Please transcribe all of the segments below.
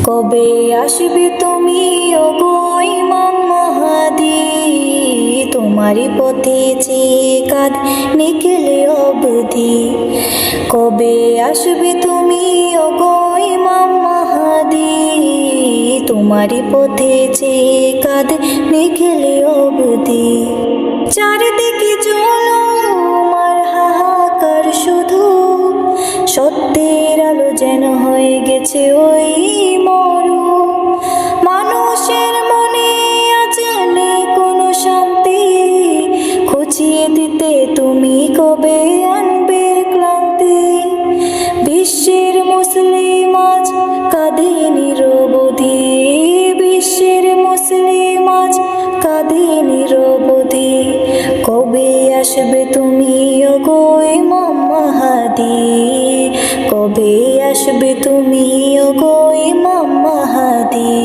কবে আসবে তুমি ওগো ইমাম মাহদী, তোমারই পথে চেয়ে কাঁদ নিখিলে অবধি। কবে আসবে তুমি ওগো ইমাম মাহদী, তোমারই পথে চেয়ে কাঁদ নিখিলে অবধি। চারিদিকে জুলুম হাহাকার শুধু, সত্যের আলো যেন হয়ে গেছে ওই মরু। মানুষের মনে আজ নেই কোনো শান্তি, খুঁজিয়ে দিতে তুমি কবে আনবে ক্লান্তি। বিশ্বের মুসলিম আজ কাঁদে নিরবধি, বিশ্বের মুসলিম আজ কাঁদে নিরবধি। কবে আসবে তুমি ওগো ইমাম মাহদী, কবে আসবে তুমি ওগো ইমাম মাহদী,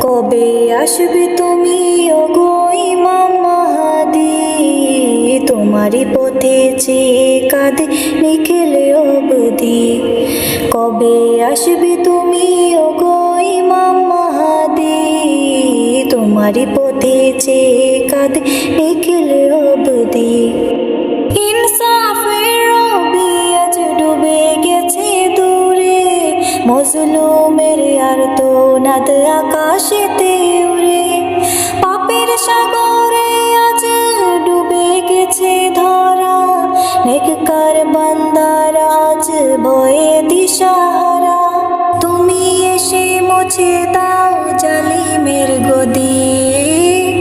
কবে আসবে তুমি ওগো ইমাম মাহদী, তোমারই পথে চেয়ে কাঁদে নিখিলে অবধি। কবে আসবে তুমি ওগো ইমাম মাহদী, তোমারই পথে চেয়ে কাঁদে নিখিলে অবধি। ইনসাফের রবি আজ ডুবে গেছে দূরে, মজলুমের আর্তনাদ আকাশেতে উড়ে। পাপের সাগরে আজ ডুবে গেছে ধরা, নেককার বান্দারা আজ ভয়ে দিশাহারা। তুমি এসে মুছে দাও জালিমের গদি,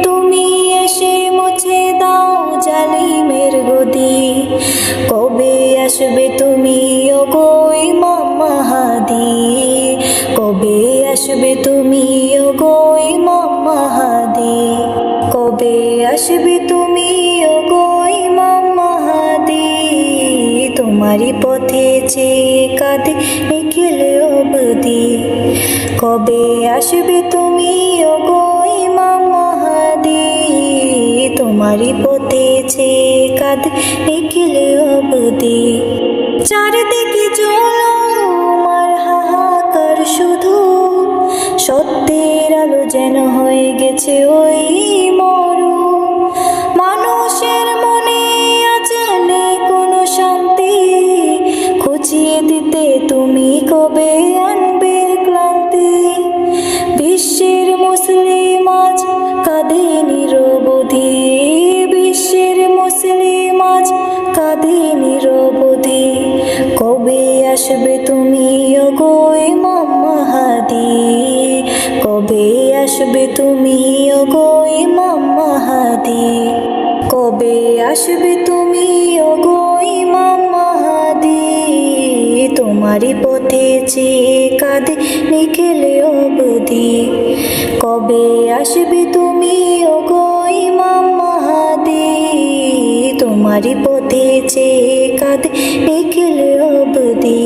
তুমি এসে মুছে দাও জালিমের গদি। কবে আসবে তুমি ওগো ইমাম মাহদী, কবে আসবে তুমি ওগো ইমাম মাহদী, কবে আসবে তুমি ওগো ইমাম মাহদী, তোমারই পথে চেয়ে কাঁদে নিখিলে অবধি। কবে আসবে তুমি ওগো ইমাম মাহদী, তোমারই পথে চেয়ে কাঁদে নিখিলে অবধি। চারিদিকে জুলুম হাহাকার শুধু, সত্যের আলো যেন হয়ে গেছে ওই মরু। মানুষের মনে আজ নেই কোনো শান্তি, খুঁজিয়ে দিতে তুমি কবে আনবে ক্লান্তি। বিশ্বের মুসলিম আজ কাঁদে নিরবধি, বিশ্বের মুসলিম আজ কাঁদে নিরবধি। কবে আসবে তুমি ওগো ইমাম মাহদী, কবে আসবে তুমি ওগো ইমাম মাহদী, কবে আসবে তুমি ওগো ইমাম মাহদী, তোমারই পথে চেয়ে কাঁদে নিখিলে অবধি। কবে আসবে তুমি ওগো ইমাম মাহদী, তোমারই পথে চেয়ে কাঁদে নিখিলে অবধি।